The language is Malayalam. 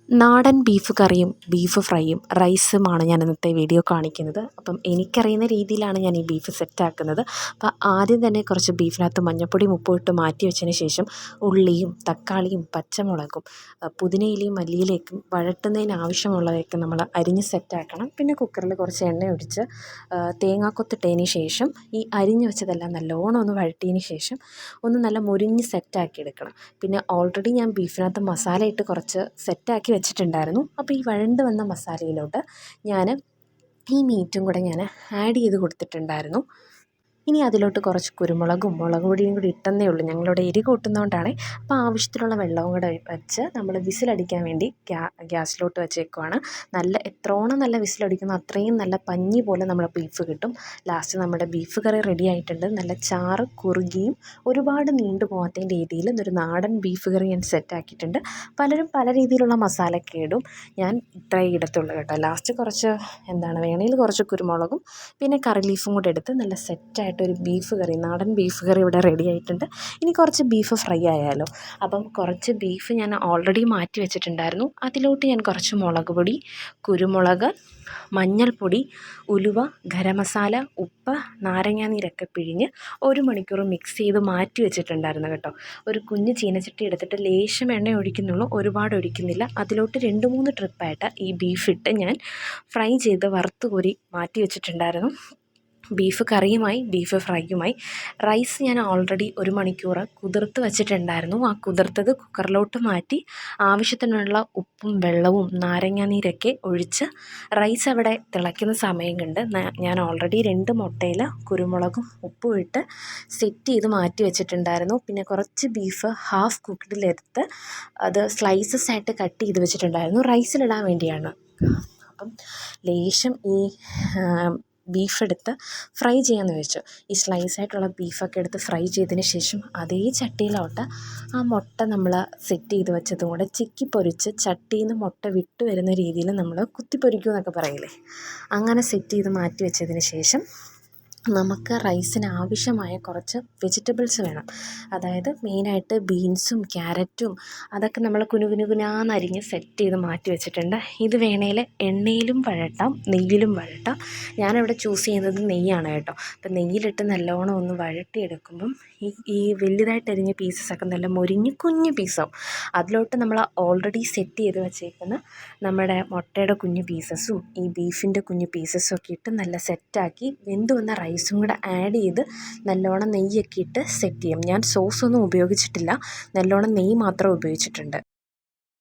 നാടൻ ബീഫ് കറിയും ബീഫ് ഫ്രൈയും റൈസുമാണ് ഞാൻ ഇന്നത്തെ വീഡിയോ കാണിക്കുന്നത്. അപ്പം എനിക്കറിയുന്ന രീതിയിലാണ് ഞാൻ ഈ ബീഫ് സെറ്റാക്കുന്നത്. അപ്പോൾ ആദ്യം തന്നെ കുറച്ച് ബീഫിനകത്ത് മഞ്ഞൾപ്പൊടിയും ഉപ്പും ഇട്ട് മാറ്റി വെച്ചതിന് ശേഷം ഉള്ളിയും തക്കാളിയും പച്ചമുളകും പുതിനയിലയും മല്ലിയിലേക്കും വഴട്ടുന്നതിന് ആവശ്യമുള്ളതൊക്കെ നമ്മൾ അരിഞ്ഞ് സെറ്റാക്കണം. പിന്നെ കുക്കറിൽ കുറച്ച് എണ്ണ ഒഴിച്ച് തേങ്ങാക്കൊത്തിട്ടതിന് ശേഷം ഈ അരിഞ്ഞ് വെച്ചതെല്ലാം നല്ലോണം ഒന്ന് വഴറ്റിയതിന് ശേഷം ഒന്ന് നല്ല മുരിഞ്ഞ് സെറ്റാക്കി എടുക്കണം. പിന്നെ ഓൾറെഡി ഞാൻ ബീഫിനകത്ത് മസാല ഇട്ട് കുറച്ച് സെറ്റാക്കി വെച്ചിട്ടുണ്ടായിരുന്നു. അപ്പോൾ ഈ വഴണ്ട് വന്ന മസാലയിലോട്ട് ഞാൻ ഈ മീറ്റും കൂടെ ഞാൻ ആഡ് ചെയ്ത് കൊടുത്തിട്ടുണ്ടായിരുന്നു. ഇനി അതിലോട്ട് കുറച്ച് കുരുമുളകും മുളക് പൊടിയും കൂടി ഇട്ടെന്നേ ഉള്ളൂ. ഞങ്ങളിവിടെ എരി കൂട്ടുന്നതുകൊണ്ടാണ്. അപ്പോൾ ആവശ്യത്തിനുള്ള വെള്ളവും കൂടെ വെച്ച് നമ്മൾ വിസിലടിക്കാൻ വേണ്ടി ഗ്യാസിലോട്ട് വെച്ചേക്കുവാണ്. എത്രോണം നല്ല വിസിലടിക്കുന്നോ അത്രയും നല്ല പഞ്ഞി പോലെ നമ്മുടെ ബീഫ് കിട്ടും. ലാസ്റ്റ് നമ്മുടെ ബീഫ് കറി റെഡി ആയിട്ടുണ്ട്. നല്ല ചാറ് കുറുകിയും ഒരുപാട് നീണ്ടു പോകാത്ത രീതിയിൽ ഒരു നാടൻ ബീഫ് കറി ഞാൻ സെറ്റാക്കിയിട്ടുണ്ട്. പലരും പല രീതിയിലുള്ള മസാലയൊക്കെ ഇടും. ഞാൻ ഇത്രയേ ഇടത്തുള്ളൂ കേട്ടോ. ലാസ്റ്റ് കുറച്ച് വേണമെങ്കിൽ കുറച്ച് കുരുമുളകും പിന്നെ കറി ലീഫും കൂടെ എടുത്ത് നല്ല സെറ്റായിട്ട് ഒരു ബീഫ് കറി, നാടൻ ബീഫ് കറി ഇവിടെ റെഡി ആയിട്ടുണ്ട്. ഇനി കുറച്ച് ബീഫ് ഫ്രൈ ആയാലോ. അപ്പം കുറച്ച് ബീഫ് ഞാൻ ഓൾറെഡി മാറ്റി വെച്ചിട്ടുണ്ടായിരുന്നു. അതിലോട്ട് ഞാൻ കുറച്ച് മുളക് പൊടി, കുരുമുളക്, മഞ്ഞൾപ്പൊടി, ഉലുവ, ഗരം മസാല, ഉപ്പ്, നാരങ്ങാനീരൊക്കെ പിഴിഞ്ഞ് 1 മണിക്കൂർ മിക്സ് ചെയ്ത് മാറ്റി വെച്ചിട്ടുണ്ടായിരുന്നു കേട്ടോ. ഒരു കുഞ്ഞ് ചീനച്ചട്ടി എടുത്തിട്ട് ലേശം എണ്ണ ഒഴിക്കുന്നുള്ളൂ, ഒരുപാട് ഒഴിക്കുന്നില്ല. അതിലോട്ട് 2-3 ട്രിപ്പായിട്ട് ഈ ബീഫിട്ട് ഞാൻ ഫ്രൈ ചെയ്ത് വറുത്ത് കോരി മാറ്റി വെച്ചിട്ടുണ്ടായിരുന്നു. ബീഫ് കറിയുമായി ബീഫ് ഫ്രൈയുമായി റൈസ് ഞാൻ ഓൾറെഡി 1 മണിക്കൂർ കുതിർത്ത് വെച്ചിട്ടുണ്ടായിരുന്നു. ആ കുതിർത്തത് കുക്കറിലോട്ട് മാറ്റി ആവശ്യത്തിനുള്ള ഉപ്പും വെള്ളവും നാരങ്ങാനീരൊക്കെ ഒഴിച്ച് റൈസ് അവിടെ തിളയ്ക്കുന്ന സമയം കണ്ട് ഞാൻ ഓൾറെഡി 2 മുട്ടയിൽ കുരുമുളകും ഉപ്പും ഇട്ട് സെറ്റ് ചെയ്ത് മാറ്റി വെച്ചിട്ടുണ്ടായിരുന്നു. പിന്നെ കുറച്ച് ബീഫ് ഹാഫ് കുക്ക്ഡിലെടുത്ത് അത് സ്ലൈസസ് ആയിട്ട് കട്ട് ചെയ്ത് വെച്ചിട്ടുണ്ടായിരുന്നു, റൈസിലിടാൻ വേണ്ടിയാണ്. അപ്പം ലേശം ഈ ബീഫ് എടുത്ത് ഫ്രൈ ചെയ്യാമെന്ന് വെച്ചു. ഈ സ്ലൈസായിട്ടുള്ള ബീഫൊക്കെ എടുത്ത് ഫ്രൈ ചെയ്തതിന് ശേഷം അതേ ചട്ടിയിലോട്ട് ആ മുട്ട നമ്മൾ സെറ്റ് ചെയ്ത് വെച്ചതും കൂടെ ചിക്കി പൊരിച്ച് ചട്ടിയിൽ നിന്ന് മുട്ട വിട്ട് വരുന്ന രീതിയിൽ നമ്മൾ കുത്തിപ്പൊരിക്കും എന്നൊക്കെ പറയില്ലേ, അങ്ങനെ സെറ്റ് ചെയ്ത് മാറ്റി വെച്ചതിന് ശേഷം നമുക്ക് റൈസിന് ആവശ്യമായ കുറച്ച് വെജിറ്റബിൾസ് വേണം. അതായത് മെയിനായിട്ട് ബീൻസും ക്യാരറ്റും അതൊക്കെ നമ്മൾ കുനുകുനാന്നരിഞ്ഞ് സെറ്റ് ചെയ്ത് മാറ്റി വെച്ചിട്ടുണ്ട്. ഇത് വേണേൽ എണ്ണയിലും വഴട്ടാം നെയ്യിലും വഴട്ടാം. ഞാനിവിടെ ചൂസ് ചെയ്യുന്നത് നെയ്യാണ് കേട്ടോ. അപ്പം നെയ്യിലിട്ട് നല്ലോണം ഒന്ന് വഴട്ടിയെടുക്കുമ്പം ഈ വലുതായിട്ട് അരിഞ്ഞ പീസസൊക്കെ നല്ല മൊരിഞ്ഞ് കുഞ്ഞ് പീസാവും. അതിലോട്ട് നമ്മൾ ഓൾറെഡി സെറ്റ് ചെയ്ത് വെച്ചേക്കുന്ന നമ്മുടെ മുട്ടയുടെ കുഞ്ഞ് പീസസും ഈ ബീഫിൻ്റെ കുഞ്ഞ് പീസസും ഒക്കെ ഇട്ട് നല്ല സെറ്റാക്കി വെന്ത് വന്ന റൈസും കൂടെ ആഡ് ചെയ്ത് നല്ലോണം നെയ്യൊക്കെ ഇട്ട് സെറ്റ് ചെയ്യും. ഞാൻ സോസൊന്നും ഉപയോഗിച്ചിട്ടില്ല, നല്ലോണം നെയ്യ് മാത്രം ഉപയോഗിച്ചിട്ടുണ്ട്.